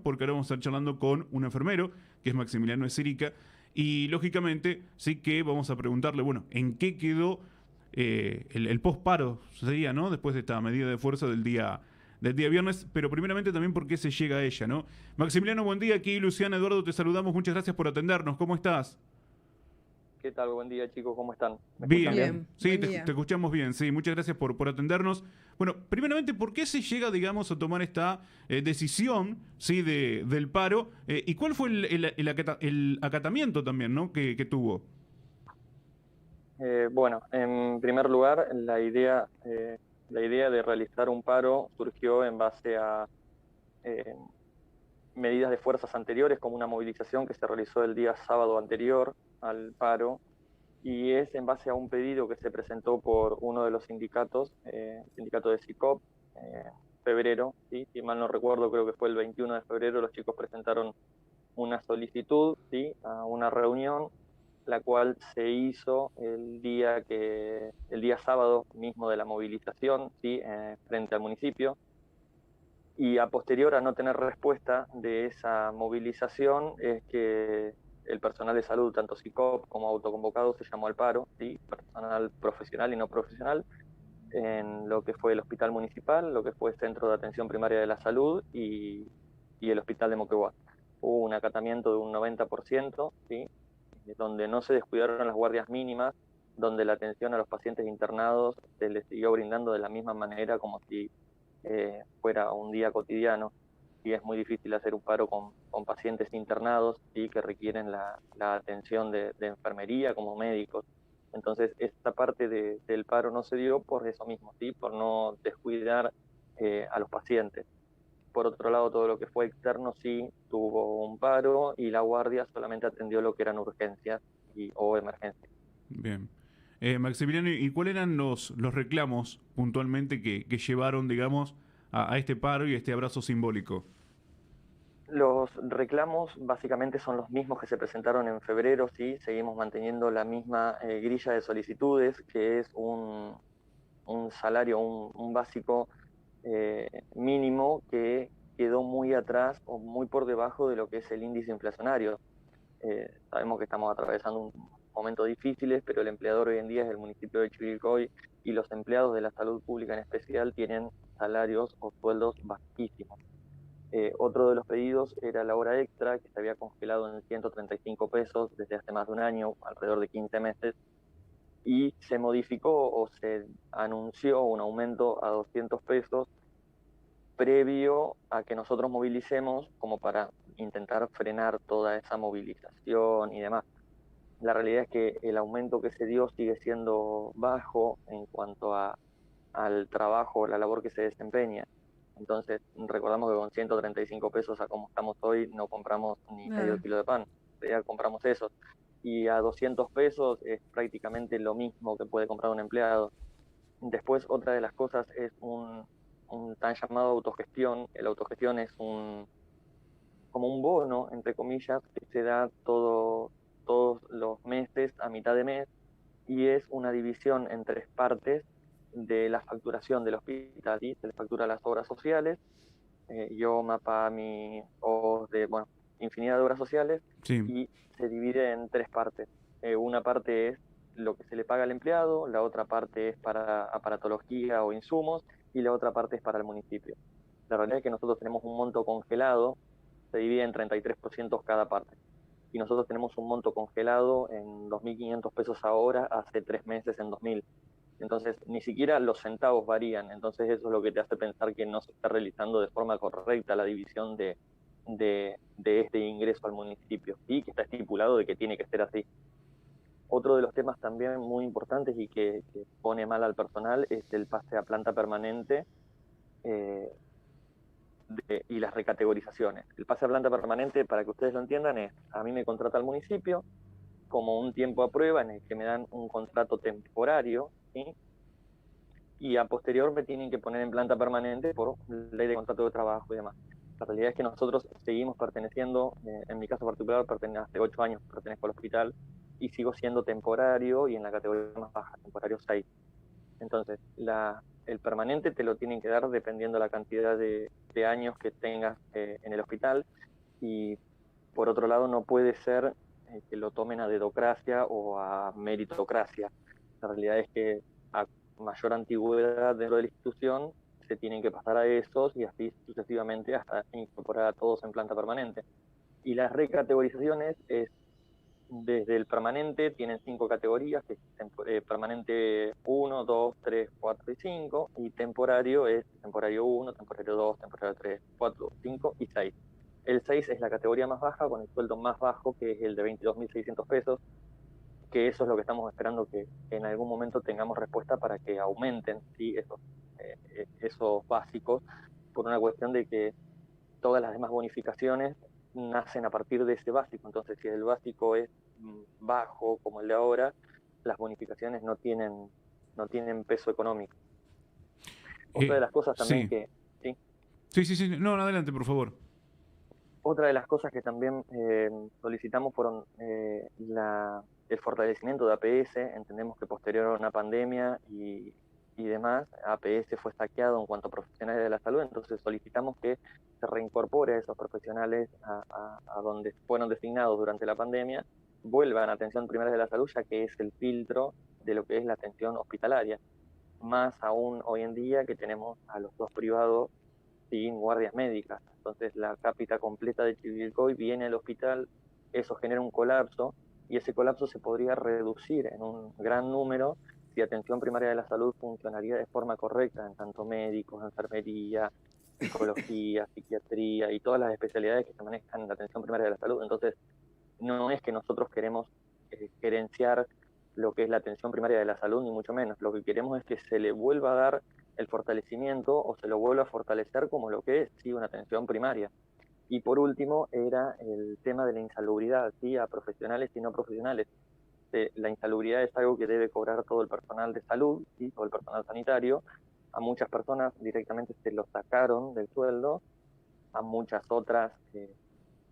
porque ahora vamos a estar charlando con un enfermero, que es Maximiliano Esérica, y lógicamente sí que vamos a preguntarle, bueno, ¿en qué quedó el posparo, sería, ¿no? Después de esta medida de fuerza del día viernes, pero primeramente también por qué se llega a ella, ¿no? Maximiliano, buen día, aquí Luciana, Eduardo, te saludamos, muchas gracias por atendernos, ¿cómo estás? ¿Qué tal? Buen día, chicos. ¿Cómo están? ¿Me escuchan Bien, bien? Bien, sí, buen te día. escuchamos bien, sí, muchas gracias por atendernos. Bueno, primeramente, ¿por qué se llega, digamos, a tomar esta decisión, sí, del paro? ¿Y cuál fue el acatamiento también, ¿no? que tuvo? Bueno, en primer lugar, la idea de realizar un paro surgió en base a eh, medidas de fuerzas anteriores, como una movilización que se realizó el día sábado anterior al paro, y es en base a un pedido que se presentó por uno de los sindicatos, el sindicato de SICOP, febrero, ¿sí? Si mal no recuerdo, creo que fue el 21 de febrero, los chicos presentaron una solicitud, ¿sí? A una reunión, la cual se hizo el día sábado mismo de la movilización, ¿sí? Frente al municipio, y a posterior a no tener respuesta de esa movilización es que el personal de salud, tanto SICOP como autoconvocado, se llamó al paro, ¿sí? Personal profesional y no profesional, en lo que fue el hospital municipal, lo que fue el Centro de Atención Primaria de la Salud y el Hospital de Moquegua. Hubo un acatamiento de un 90%, ¿sí? Donde no se descuidaron las guardias mínimas, donde la atención a los pacientes internados se les siguió brindando de la misma manera como si fuera un día cotidiano, y es muy difícil hacer un paro con pacientes internados y que requieren la atención de enfermería como médicos. Entonces, esta parte del paro no se dio por eso mismo, ¿sí? Por no descuidar a los pacientes. Por otro lado, todo lo que fue externo sí tuvo un paro y la guardia solamente atendió lo que eran urgencias o emergencias. Bien. Maximiliano, ¿y cuáles eran los reclamos puntualmente que llevaron, digamos, a este paro y a este abrazo simbólico? Los reclamos básicamente son los mismos que se presentaron en febrero, sí, seguimos manteniendo la misma grilla de solicitudes, que es un salario, un básico mínimo que quedó muy atrás o muy por debajo de lo que es el índice inflacionario. Sabemos que estamos atravesando un momento difícil, pero el empleador hoy en día es el municipio de Chivilcoy y los empleados de la salud pública en especial tienen salarios o sueldos bajísimos. Otro de los pedidos era la hora extra, que se había congelado en 135 pesos desde hace más de un año, alrededor de 15 meses, y se modificó o se anunció un aumento a 200 pesos previo a que nosotros movilicemos como para intentar frenar toda esa movilización y demás. La realidad es que el aumento que se dio sigue siendo bajo en cuanto al trabajo, la labor que se desempeña. Entonces, recordamos que con 135 pesos a como estamos hoy, no compramos ni medio Nada. kilo de pan, ya compramos eso. Y a 200 pesos es prácticamente lo mismo que puede comprar un empleado. Después, otra de las cosas es un tan llamado autogestión. El autogestión es como un bono, entre comillas, que se da todos los meses a mitad de mes y es una división en tres partes de la facturación del hospital. ¿Sí? Se le factura las obras sociales, yo, MAPA, o de, bueno, infinidad de obras sociales, Sí. y se divide en tres partes. Una parte es lo que se le paga al empleado, la otra parte es para aparatología o insumos, y la otra parte es para el municipio. La realidad es que nosotros tenemos un monto congelado, se divide en 33% cada parte. Y nosotros tenemos un monto congelado en 2.500 pesos ahora, hace 3 meses en 2.000. Entonces, ni siquiera los centavos varían. Entonces, eso es lo que te hace pensar que no se está realizando de forma correcta la división de este ingreso al municipio y que está estipulado de que tiene que ser así. Otro de los temas también muy importantes y que pone mal al personal es el pase a planta permanente eh, y las recategorizaciones. El pase a planta permanente, para que ustedes lo entiendan, es a mí me contrata el municipio como un tiempo a prueba en el que me dan un contrato temporario, ¿sí? Y a posterior me tienen que poner en planta permanente por ley de contrato de trabajo y demás. La realidad es que nosotros seguimos perteneciendo, en mi caso particular, hace 8 años pertenezco al hospital y sigo siendo temporario y en la categoría más baja, temporario 6. Entonces, el permanente te lo tienen que dar dependiendo la cantidad de años que tengas en el hospital, y por otro lado no puede ser que lo tomen a dedocracia o a meritocracia. La realidad es que a mayor antigüedad dentro de la institución se tienen que pasar a esos y así sucesivamente hasta incorporar a todos en planta permanente. Y las recategorizaciones es desde el permanente, tienen 5 categorías, que es permanente 1, 2, 3, 4 y 5, y temporario es temporario 1, temporario 2, temporario 3, 4, 5 y 6. El 6 es la categoría más baja, con el sueldo más bajo, que es el de 22.600 pesos, que eso es lo que estamos esperando que en algún momento tengamos respuesta para que aumenten, ¿sí? Esos básicos, por una cuestión de que todas las demás bonificaciones nacen a partir de ese básico. Entonces, si el básico es bajo, como el de ahora, las bonificaciones no tienen peso económico. Otra de las cosas también Sí. que... ¿sí? Sí. No, adelante, por favor. Otra de las cosas que también solicitamos fueron el fortalecimiento de APS. Entendemos que posterior a una pandemia y demás, APS fue saqueado en cuanto a profesionales de la salud, entonces solicitamos que se reincorpore a esos profesionales a donde fueron designados durante la pandemia, vuelvan a atención primaria de la salud, ya que es el filtro de lo que es la atención hospitalaria. Más aún hoy en día que tenemos a los dos privados sin guardias médicas. Entonces la cápita completa de Chivilcoy viene al hospital, eso genera un colapso, y ese colapso se podría reducir en un gran número si atención primaria de la salud funcionaría de forma correcta, en tanto médicos, enfermería, psicología, psiquiatría y todas las especialidades que se manejan en la atención primaria de la salud. Entonces, no es que nosotros queremos gerenciar lo que es la atención primaria de la salud, ni mucho menos. Lo que queremos es que se le vuelva a dar el fortalecimiento o se lo vuelva a fortalecer como lo que es, ¿sí? Una atención primaria. Y por último era el tema de la insalubridad, ¿sí? A profesionales y no profesionales. La insalubridad es algo que debe cobrar todo el personal de salud, ¿sí? Todo el personal sanitario. A muchas personas directamente se lo sacaron del sueldo, a muchas otras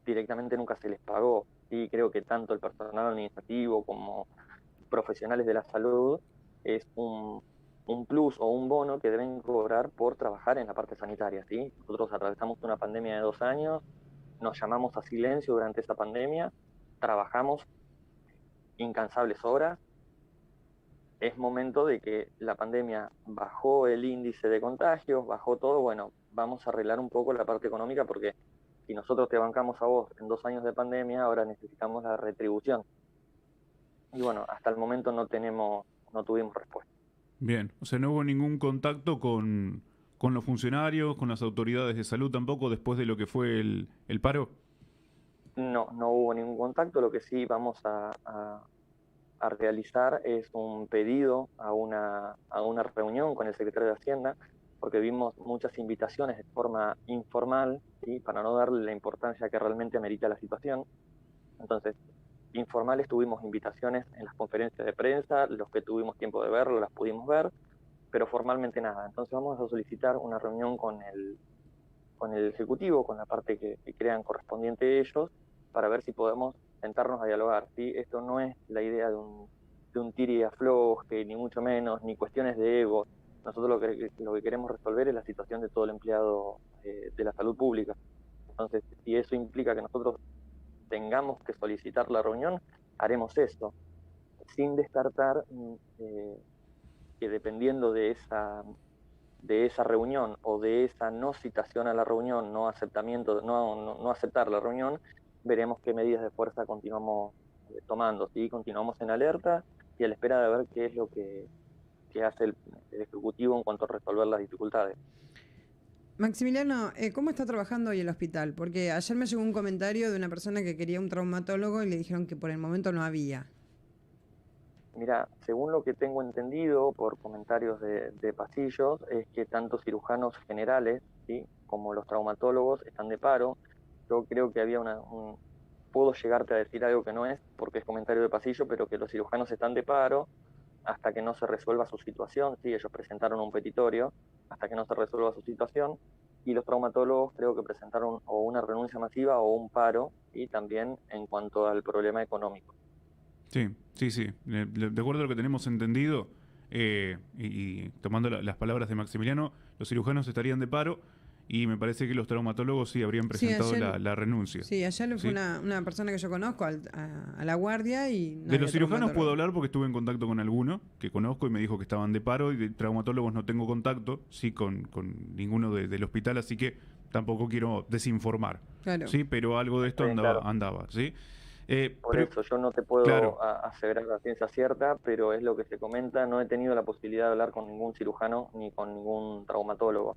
directamente nunca se les pagó. Sí, creo que tanto el personal administrativo como profesionales de la salud es un plus o un bono que deben cobrar por trabajar en la parte sanitaria, ¿sí? Nosotros atravesamos una pandemia de 2 años, nos llamamos a silencio durante esa pandemia, trabajamos incansables horas. Es momento de que la pandemia bajó el índice de contagios, bajó todo, bueno, vamos a arreglar un poco la parte económica, porque si nosotros te bancamos a vos en 2 años de pandemia, ahora necesitamos la retribución. Y bueno, hasta el momento no tuvimos respuesta. Bien, o sea, no hubo ningún contacto con los funcionarios, con las autoridades de salud tampoco después de lo que fue el paro. No hubo ningún contacto. Lo que sí vamos a realizar es un pedido a una reunión con el secretario de Hacienda, porque vimos muchas invitaciones de forma informal, ¿sí? Para no darle la importancia que realmente amerita la situación. Entonces, informales tuvimos invitaciones en las conferencias de prensa, los que tuvimos tiempo de verlo las pudimos ver, pero formalmente nada. Entonces vamos a solicitar una reunión con el Ejecutivo, con la parte que crean correspondiente ellos, para ver si podemos sentarnos a dialogar, ¿sí? Esto no es la idea de un tire y afloje, ni mucho menos, ni cuestiones de ego. Nosotros lo que queremos resolver es la situación de todo el empleado de la salud pública. Entonces, si eso implica que nosotros tengamos que solicitar la reunión, haremos eso, sin descartar que dependiendo de esa reunión o de esa no citación a la reunión, no aceptamiento, no aceptar la reunión, veremos qué medidas de fuerza continuamos tomando, ¿sí? Continuamos en alerta y a la espera de ver qué es lo que hace el Ejecutivo en cuanto a resolver las dificultades. Maximiliano, ¿cómo está trabajando hoy el hospital? Porque ayer me llegó un comentario de una persona que quería un traumatólogo y le dijeron que por el momento no había. Mira, según lo que tengo entendido por comentarios de pasillos, es que tanto cirujanos generales, ¿sí? Como los traumatólogos están de paro. Yo creo que había puedo llegarte a decir algo que no es, porque es comentario de pasillo, pero que los cirujanos están de paro hasta que no se resuelva su situación. Sí, ellos presentaron un petitorio hasta que no se resuelva su situación, y los traumatólogos creo que presentaron o una renuncia masiva o un paro, y también en cuanto al problema económico. Sí. De acuerdo a lo que tenemos entendido, y tomando las palabras de Maximiliano, los cirujanos estarían de paro y me parece que los traumatólogos sí habrían presentado la renuncia. Sí, ayer fue ¿Sí? una persona que yo conozco a la guardia y no De los había cirujanos puedo traumatólogo. hablar porque estuve en contacto con alguno que conozco y me dijo que estaban de paro, y de traumatólogos no tengo contacto, sí, con ninguno del hospital, así que tampoco quiero desinformar. Claro. Sí, pero algo de esto Bien, claro. andaba, ¿sí? Por Pero, eso yo no te claro, puedo aseverar la ciencia cierta, pero es lo que se comenta. No he tenido la posibilidad de hablar con ningún cirujano ni con ningún traumatólogo.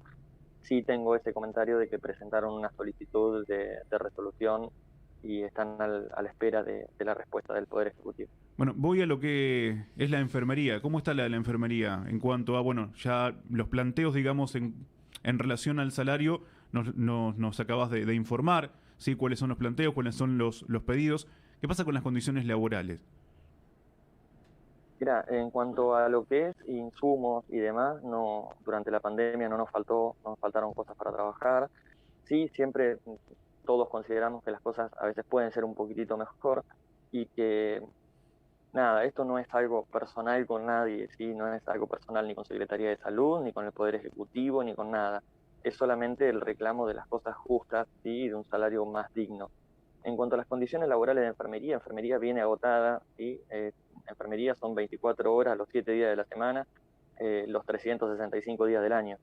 Sí tengo ese comentario de que presentaron una solicitud de resolución y están a la espera de la respuesta del Poder Ejecutivo. bueno, voy a lo que es la enfermería. ¿Cómo está la enfermería en cuanto a, bueno, ya los planteos, digamos, en relación al salario, nos acabas de informar, ¿sí? ¿Cuáles son los planteos, cuáles son los pedidos? ¿Qué pasa con las condiciones laborales? Mira, en cuanto a lo que es insumos y demás, no, durante la pandemia no nos faltaron cosas para trabajar. Sí, siempre todos consideramos que las cosas a veces pueden ser un poquitito mejor y que nada, esto no es algo personal con nadie, ¿sí? No es algo personal ni con Secretaría de Salud, ni con el Poder Ejecutivo, ni con nada. Es solamente el reclamo de las cosas justas, ¿sí? Y de un salario más digno. En cuanto a las condiciones laborales de enfermería viene agotada, ¿sí? Enfermería son 24 horas los 7 días de la semana, los 365 días del año.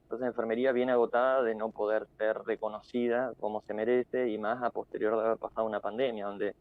Entonces, enfermería viene agotada de no poder ser reconocida como se merece y más a posterior de haber pasado una pandemia, donde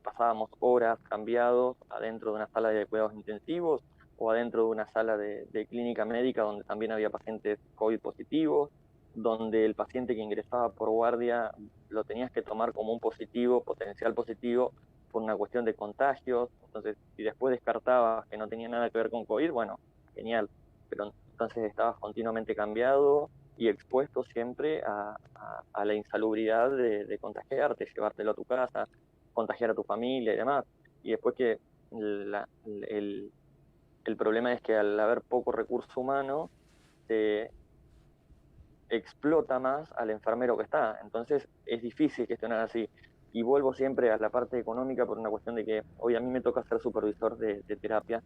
pasábamos horas cambiados adentro de una sala de cuidados intensivos o adentro de una sala de clínica médica donde también había pacientes COVID positivos, donde el paciente que ingresaba por guardia lo tenías que tomar como un positivo, potencial positivo, por una cuestión de contagios. Entonces, si después descartabas que no tenía nada que ver con COVID, bueno, genial, pero entonces estabas continuamente cambiado y expuesto siempre a la insalubridad de contagiarte, llevártelo a tu casa, contagiar a tu familia y demás. Y después que el problema es que al haber poco recurso humano, se explota más al enfermero que está. Entonces es difícil gestionar así. Y vuelvo siempre a la parte económica por una cuestión de que hoy a mí me toca ser supervisor de terapia.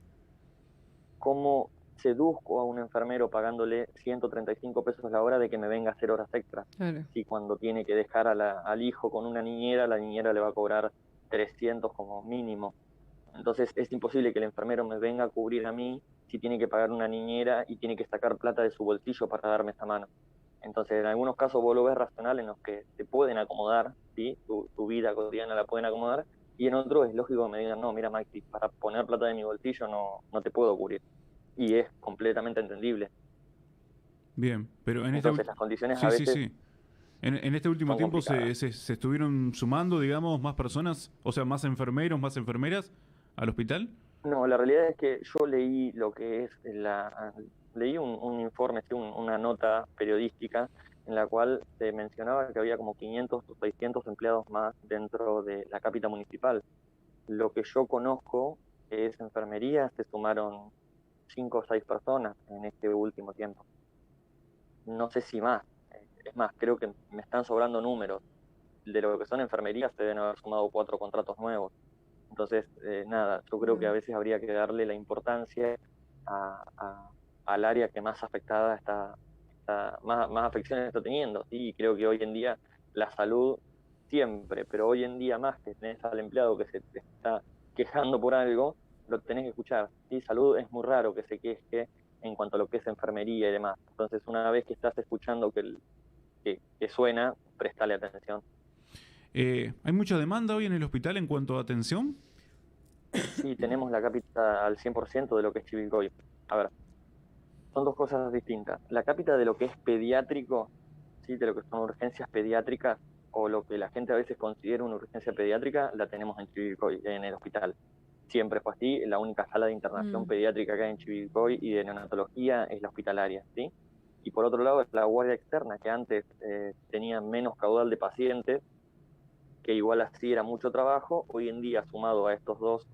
¿Cómo seduzco a un enfermero pagándole 135 pesos la hora de que me venga a hacer horas extras? Claro. Si cuando tiene que dejar al hijo con una niñera, la niñera le va a cobrar 300 como mínimo. Entonces es imposible que el enfermero me venga a cubrir a mí si tiene que pagar una niñera y tiene que sacar plata de su bolsillo para darme esta mano. Entonces, en algunos casos vos lo ves racional en los que te pueden acomodar, ¿sí? Tu vida cotidiana la pueden acomodar, y en otros es lógico que me digan, no, mira, Maxi, para poner plata de mi bolsillo no te puedo cubrir. Y es completamente entendible. Bien, pero en Entonces, las condiciones a sí, sí, veces sí. En este último son tiempo complicadas. se estuvieron sumando, digamos, más personas, o sea, más enfermeros, más enfermeras al hospital. No, la realidad es que yo leí lo que es leí un informe, sí, una nota periodística en la cual se mencionaba que había como 500 o 600 empleados más dentro de la capital municipal. Lo que yo conozco, que es enfermería, se sumaron 5 o 6 personas en este último tiempo. No sé si más. Es más, creo que me están sobrando números. De lo que son enfermerías se deben haber sumado 4 contratos nuevos. Entonces, nada, yo creo que a Mm. veces habría que darle la importancia al área que más afectada más afecciones está teniendo. ¿Sí? Y creo que hoy en día la salud siempre, pero hoy en día más que tenés al empleado que se te está quejando por algo, lo tenés que escuchar. ¿Sí? Salud es muy raro que se queje en cuanto a lo que es enfermería y demás. Entonces, una vez que estás escuchando que suena, prestale atención. ¿Hay mucha demanda hoy en el hospital en cuanto a atención? Sí, tenemos la cápita al 100% de lo que es Chivilcoy. A ver, son dos cosas distintas. La cápita de lo que es pediátrico, ¿sí? De lo que son urgencias pediátricas, o lo que la gente a veces considera una urgencia pediátrica, la tenemos en Chivilcoy, en el hospital. Siempre fue así, la única sala de internación Mm. pediátrica que hay en Chivilcoy y de neonatología es la hospitalaria, ¿sí? Y por otro lado, la guardia externa, que antes tenía menos caudal de pacientes, que igual así era mucho trabajo, hoy en día sumado a estos dos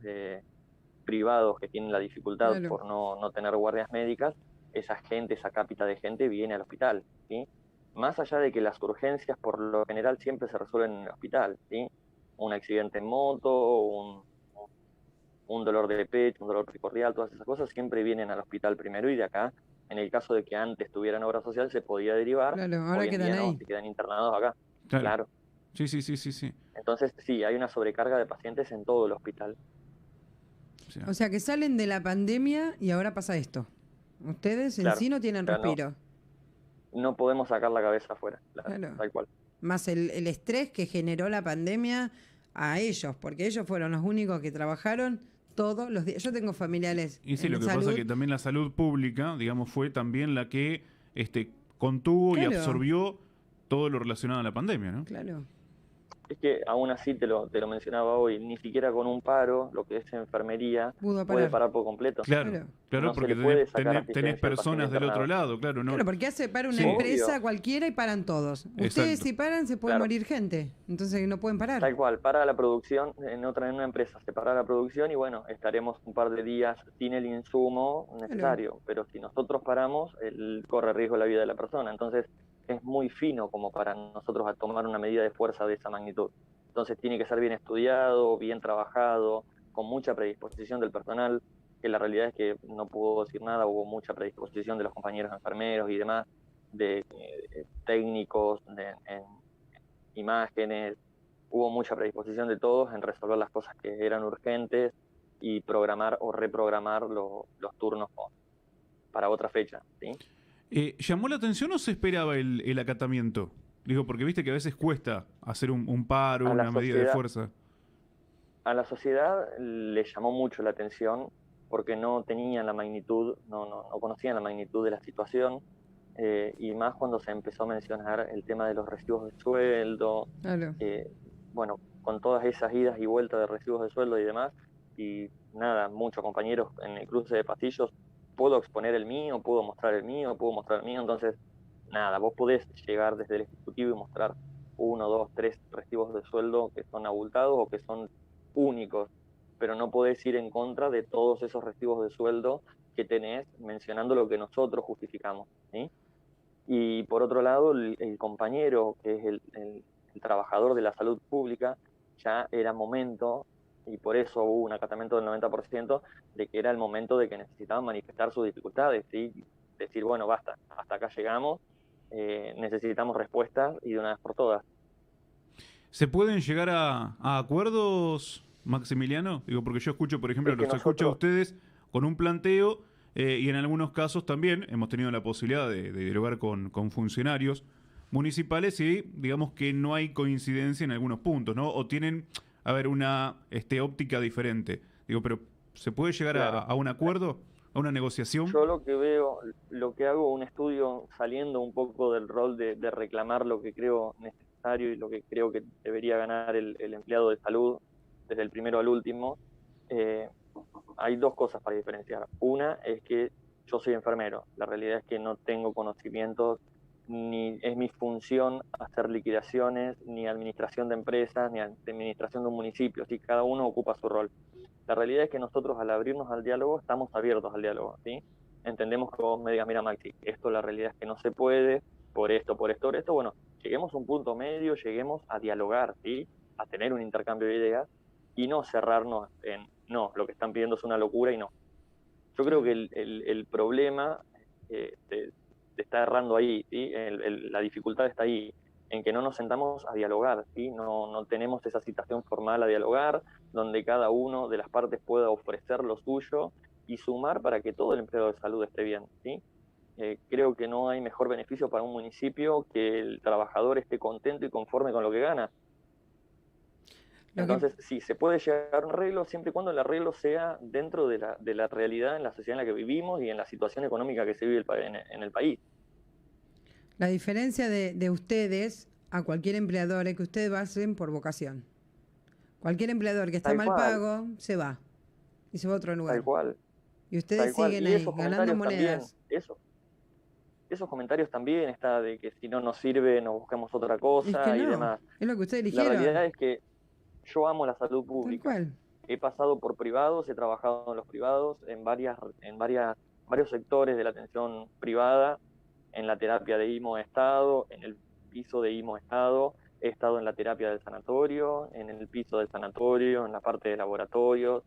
privados que tienen la dificultad Claro. por no tener guardias médicas, esa gente, esa cápita de gente viene al hospital, ¿sí? Más allá de que las urgencias por lo general siempre se resuelven en el hospital, ¿sí? Un accidente en moto, un dolor de pecho, un dolor precordial, todas esas cosas siempre vienen al hospital primero y de acá, en el caso de que antes tuvieran obra social, se podía derivar. Claro, ahora Hoy en quedan día no, ahí. se quedan internados acá. Claro. Claro. Sí, sí, sí, sí, sí. Entonces, sí, hay una sobrecarga de pacientes en todo el hospital. O sea, que salen de la pandemia y ahora pasa esto. Ustedes en Claro. sí no tienen O sea, respiro. no podemos sacar la cabeza afuera, Claro. tal cual. Más el estrés que generó la pandemia a ellos, porque ellos fueron los únicos que trabajaron todos los días. Yo tengo familiares Y sí, en lo que salud. pasa es que también la salud pública, digamos, fue también la que contuvo y Claro. absorbió todo lo relacionado a la pandemia, ¿no? Claro. Es que aún así te lo mencionaba hoy, ni siquiera con un paro, lo que es enfermería, Pudo puede parar. parar por completo. Claro, Claro. claro, No se porque le puede tenés, sacar tenés asistencia al personas paciente del otro internado. lado, claro, ¿no? Claro, porque hace para una Sí. empresa Obvio. cualquiera y paran todos. Ustedes Exacto. si paran se puede Claro. morir gente. Entonces no pueden parar. Tal cual, para la producción, en una empresa se para la producción y bueno, estaremos un par de días sin el insumo necesario, pero si nosotros paramos, corre riesgo la vida de la persona, entonces es muy fino como para nosotros a tomar una medida de fuerza de esa magnitud. Entonces tiene que ser bien estudiado, bien trabajado, con mucha predisposición del personal, que la realidad es que no puedo decir nada, hubo mucha predisposición de los compañeros enfermeros y demás, de técnicos, en imágenes, hubo mucha predisposición de todos en resolver las cosas que eran urgentes y programar o reprogramar los turnos para otra fecha, ¿sí? ¿Llamó la atención o se esperaba el acatamiento? Digo, porque viste que a veces cuesta hacer un paro, A la una medida de sociedad- fuerza. A la sociedad le llamó mucho la atención porque no tenían la magnitud, no conocían la magnitud de la situación, y más cuando se empezó a mencionar el tema de los recibos de sueldo, Claro. bueno, con todas esas idas y vueltas de recibos de sueldo y demás, y nada, muchos compañeros en el cruce de pasillos, puedo exponer el mío, puedo mostrar el mío, puedo mostrar el mío, entonces, nada, vos podés llegar desde el Ejecutivo y mostrar 1, 2, 3 recibos de sueldo que son abultados o que son únicos, pero no podés ir en contra de todos esos recibos de sueldo que tenés mencionando lo que nosotros justificamos, ¿sí? Y por otro lado, el compañero, que es el trabajador de la salud pública, ya era momento, y por eso hubo un acatamiento del 90%, de que era el momento de que necesitaban manifestar sus dificultades, ¿sí? Decir, bueno, basta, hasta acá llegamos, necesitamos respuestas y de una vez por todas. ¿Se pueden llegar a acuerdos, Maximiliano? Digo, porque yo escucho, por ejemplo, Es que los escucho a nosotros- ustedes con un planteo y en algunos casos también hemos tenido la posibilidad de dialogar con funcionarios municipales y digamos que no hay coincidencia en algunos puntos, ¿no? O tienen, a ver, una óptica diferente. Digo, pero ¿se puede llegar Claro. a un acuerdo, a una negociación? Yo lo que veo, lo que hago, un estudio saliendo un poco del rol de reclamar lo que creo necesario y lo que creo que debería ganar el empleado de salud, desde el primero al último, hay dos cosas para diferenciar. Una es que yo soy enfermero, la realidad es que no tengo conocimientos, ni es mi función hacer liquidaciones, ni administración de empresas, ni administración de un municipio, ¿sí? Cada uno ocupa su rol. La realidad es que nosotros al abrirnos al diálogo estamos abiertos al diálogo, ¿sí? Entendemos que vos me digas, mira Maxi, esto la realidad es que no se puede, por esto, por esto, por esto, bueno, lleguemos a un punto medio, lleguemos a dialogar, ¿sí? A tener un intercambio de ideas y no cerrarnos en, no, lo que están pidiendo es una locura y no. Yo creo que el problema te está errando ahí, ¿sí? La dificultad está ahí, en que no nos sentamos a dialogar, ¿sí? No tenemos esa citación formal a dialogar, donde cada uno de las partes pueda ofrecer lo suyo y sumar para que todo el empleado de salud esté bien, ¿sí? Creo que no hay mejor beneficio para un municipio que el trabajador esté contento y conforme con lo que gana. Entonces, sí, se puede llegar a un arreglo siempre y cuando el arreglo sea dentro de la realidad en la sociedad en la que vivimos y en la situación económica que se vive en el país. La diferencia de ustedes a cualquier empleador es que ustedes hacen por vocación. Cualquier empleador que está Tal mal cual. pago se va y se va a otro lugar. Tal cual. Y ustedes Tal cual. siguen Y ahí esos ganando comentarios monedas. también, esos comentarios también está de que si no nos sirve nos buscamos otra cosa Es que y no, demás. es lo que ustedes La realidad eligieron. es que yo amo la salud Tal pública. cual. He pasado por privados, he trabajado en los privados, en varios sectores de la atención privada, en la terapia de IMO he estado, en el piso de IMO he estado en la terapia del sanatorio, en el piso del sanatorio, en la parte de laboratorios.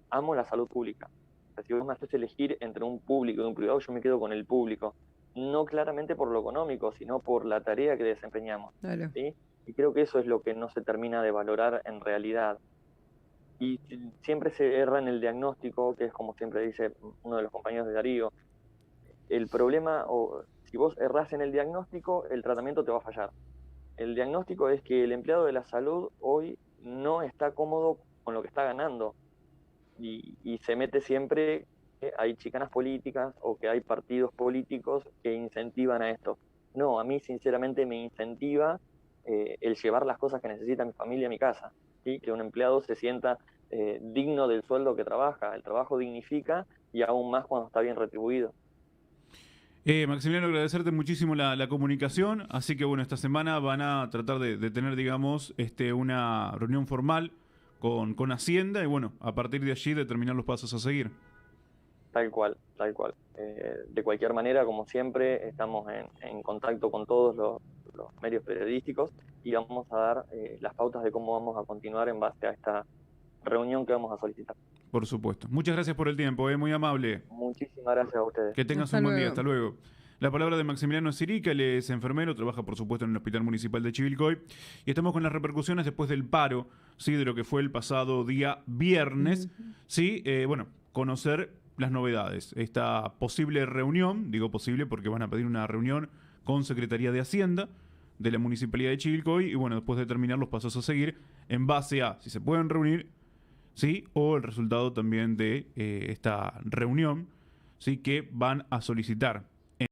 amo la salud pública. O sea, si vos me haces elegir entre un público y un privado, yo me quedo con el público. No claramente por lo económico, sino por la tarea que desempeñamos. Claro. ¿Sí? Y creo que eso es lo que no se termina de valorar en realidad. Y siempre se erra en el diagnóstico, que es como siempre dice uno de los compañeros de Darío. El problema, o si vos errás en el diagnóstico, el tratamiento te va a fallar. El diagnóstico es que el empleado de la salud hoy no está cómodo con lo que está ganando y se mete siempre que hay chicanas políticas o que hay partidos políticos que incentivan a esto. No, a mí sinceramente me incentiva el llevar las cosas que necesita mi familia a mi casa, ¿sí? Que un empleado se sienta digno del sueldo que trabaja. El trabajo dignifica y aún más cuando está bien retribuido. Maximiliano, agradecerte muchísimo la comunicación, así que bueno, esta semana van a tratar de tener, digamos, una reunión formal con Hacienda y bueno, a partir de allí determinar los pasos a seguir. Tal cual, tal cual. De cualquier manera, como siempre, estamos en contacto con todos los medios periodísticos y vamos a dar las pautas de cómo vamos a continuar en base a esta reunión que vamos a solicitar. Por supuesto. Muchas gracias por el tiempo, muy amable. Muchísimas gracias a ustedes. Que tengas Hasta un buen día, luego. hasta luego. La palabra de Maximiliano Sirica, él es enfermero, trabaja por supuesto en el Hospital Municipal de Chivilcoy y estamos con las repercusiones después del paro, ¿sí? De lo que fue el pasado día viernes, ¿sí? Bueno, conocer las novedades, esta posible reunión, digo posible porque van a pedir una reunión con Secretaría de Hacienda de la Municipalidad de Chivilcoy y bueno, después determinar los pasos a seguir en base a si se pueden reunir, ¿sí? O el resultado también de esta reunión, ¿sí? Que van a solicitar